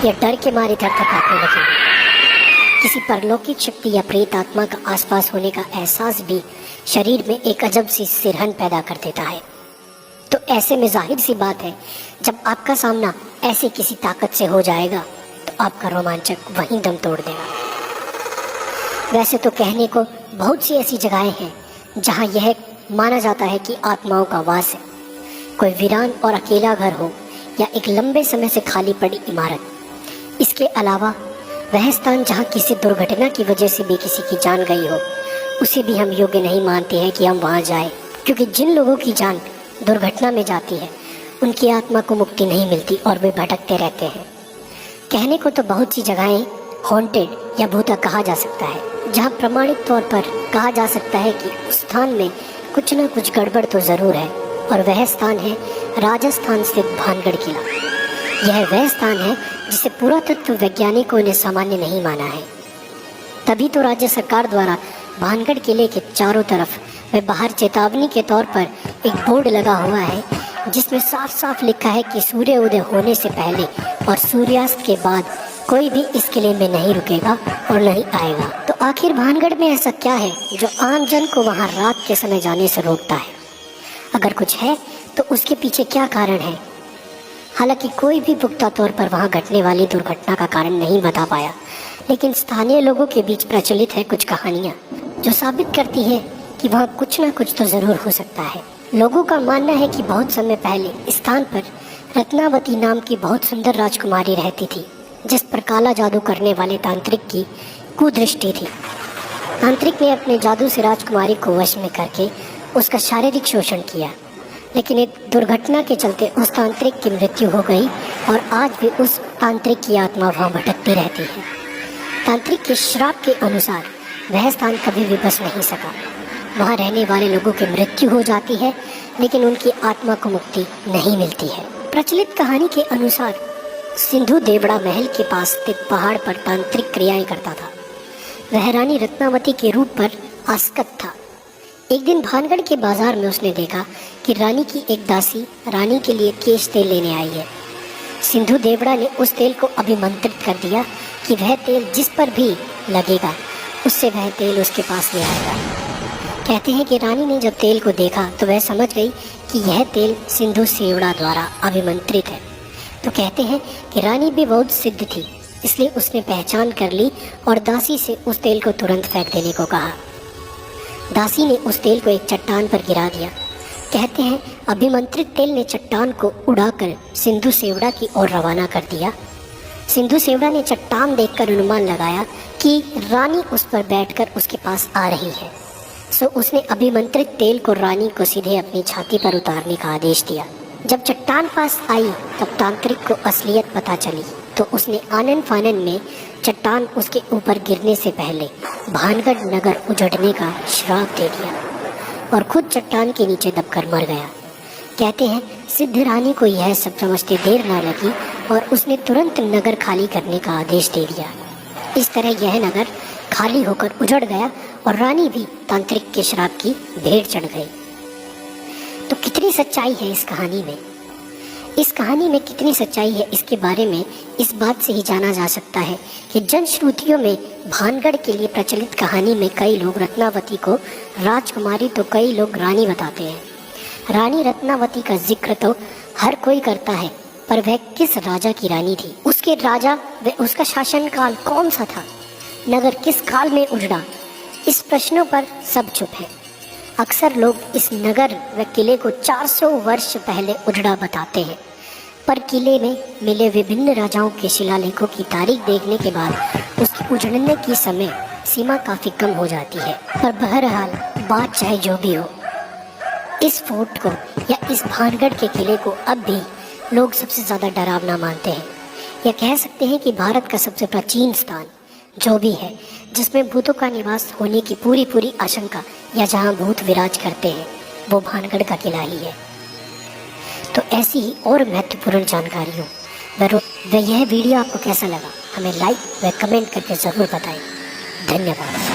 या डर के मारे थरथराने लगे। किसी परलौकिक शक्ति या प्रेत आत्मा का आसपास होने का एहसास भी शरीर में एक अजब सी सिरहन पैदा कर देता है। तो ऐसे में जाहिर सी बात है, जब आपका सामना ऐसे किसी ताकत से हो जाएगा तो आपका रोमांचक वहीं दम तोड़ देगा। वैसे तो कहने को बहुत सी ऐसी जगहें हैं जहां यह माना जाता है कि आत्माओं का वास है। कोई वीरान और अकेला घर हो या एक लंबे समय से खाली पड़ी इमारत। इसके अलावा वह स्थान जहां किसी दुर्घटना की वजह से भी किसी की जान गई हो, उसे भी हम योग्य नहीं मानते हैं कि हम वहां जाएं, क्योंकि जिन लोगों की जान दुर्घटना में जाती है उनकी आत्मा को मुक्ति नहीं मिलती और वे भटकते रहते हैं। कहने को तो बहुत सी जगहें हॉन्टेड या भूता कहा जा सकता है, जहां प्रमाणिक तौर पर कहा जा सकता है कि उस स्थान में कुछ न कुछ गड़बड़ तो ज़रूर है, और वह स्थान है राजस्थान स्थित भानगढ़ किला। यह वह स्थान है जिसे पुरातत्व वैज्ञानिकों ने सामान्य नहीं माना है। तभी तो राज्य सरकार द्वारा भानगढ़ किले के चारों तरफ व बाहर चेतावनी के तौर पर एक बोर्ड लगा हुआ है, जिसमें साफ साफ लिखा है कि सूर्य उदय होने से पहले और सूर्यास्त के बाद कोई भी इस किले में नहीं रुकेगा और नहीं आएगा। तो आखिर भानगढ़ में ऐसा क्या है जो आम जन को वहां रात के समय जाने से रोकता है? अगर कुछ है तो उसके पीछे क्या कारण है? हालांकि कोई भी पुख्ता तौर पर वहां घटने वाली दुर्घटना का कारण नहीं बता पाया, लेकिन स्थानीय लोगों के बीच प्रचलित है कुछ कहानियां जो साबित करती है कि वहां कुछ ना कुछ तो जरूर हो सकता है। लोगों का मानना है कि बहुत समय पहले इस स्थान पर रत्नावती नाम की बहुत सुंदर राजकुमारी रहती थी, जिस पर काला जादू करने वाले तांत्रिक की कुदृष्टि थी। तांत्रिक ने अपने जादू से राजकुमारी को वश में करके उसका शारीरिक शोषण किया, लेकिन एक दुर्घटना के चलते उस तांत्रिक की मृत्यु हो गई और आज भी उस तांत्रिक की आत्मा वहाँ भटकती रहती है। तांत्रिक के श्राप के अनुसार वह स्थान कभी भी बच नहीं सका। वहाँ रहने वाले लोगों की मृत्यु हो जाती है, लेकिन उनकी आत्मा को मुक्ति नहीं मिलती है। प्रचलित कहानी के अनुसार सिंधु देवड़ा महल के पास स्थित पहाड़ पर तांत्रिक क्रियाएं करता था। वह रानी रत्नावती के रूप पर आसक्त था। एक दिन भानगढ़ के बाजार में उसने देखा कि रानी की एक दासी रानी के लिए केश तेल लेने आई है। सिंधु देवड़ा ने उस तेल को अभिमंत्रित कर दिया कि वह तेल जिस पर भी लगेगा उससे वह तेल उसके पास ले आएगा। कहते हैं कि रानी ने जब तेल को देखा तो वह समझ गई कि यह तेल सिंधु सेवड़ा द्वारा अभिमंत्रित है। तो कहते हैं कि रानी भी बहुत सिद्ध थी, इसलिए उसने पहचान कर ली और दासी से उस तेल को तुरंत फेंक देने को कहा। दासी ने उस तेल को एक चट्टान पर गिरा दिया। कहते हैं अभिमंत्रित तेल ने चट्टान को उड़ाकर सिंधु सेवड़ा की ओर रवाना कर दिया। सिंधु सेवड़ा ने चट्टान देखकर अनुमान लगाया कि रानी उस पर बैठकर उसके पास आ रही है। सो उसने अभिमंत्रित तेल को रानी को सीधे अपनी छाती पर उतारने का आदेश दिया। जब चट्टान पास आई तब तांत्रिक को असलियत पता चली, तो उसने आनन फानन में चट्टान उसके ऊपर गिरने से पहले भानगढ़ नगर उजड़ने का श्राप दे दिया और खुद चट्टान के नीचे दबकर मर गया। कहते हैं सिद्ध रानी को यह सब समझते देर न लगी और उसने तुरंत नगर खाली करने का आदेश दे दिया। इस तरह यह नगर खाली होकर उजड़ गया और रानी भी तांत्रिक के श्राप की भेंट चढ़ गई। तो कितनी सच्चाई है इस कहानी में? इस कहानी में कितनी सच्चाई है इसके बारे में इस बात से ही जाना जा सकता है कि जनश्रुतियों में भानगढ़ के लिए प्रचलित कहानी में कई लोग रत्नावती को राजकुमारी तो कई लोग रानी बताते हैं। रानी रत्नावती का जिक्र तो हर कोई करता है, पर वह किस राजा की रानी थी? उसके राजा व उसका शासनकाल कौन सा था? नगर किस काल में उजड़ा? इस प्रश्नों पर सब चुप है। अक्सर लोग इस नगर व किले को 400 वर्ष पहले उजड़ा बताते हैं, पर किले में मिले विभिन्न राजाओं के शिलालेखों की तारीख देखने के बाद उसके उजड़ने की समय सीमा काफ़ी कम हो जाती है। पर बहरहाल बात चाहे जो भी हो, इस फोर्ट को या इस भानगढ़ के किले को अब भी लोग सबसे ज़्यादा डरावना मानते हैं। या कह सकते हैं कि भारत का सबसे प्राचीन स्थान जो भी है, जिसमें भूतों का निवास होने की पूरी आशंका या जहां भूत विराज करते हैं, वो भानगढ़ का किला ही है। तो ऐसी ही और महत्वपूर्ण जानकारियों व यह वीडियो आपको कैसा लगा, हमें लाइक व कमेंट करके ज़रूर बताएं। धन्यवाद।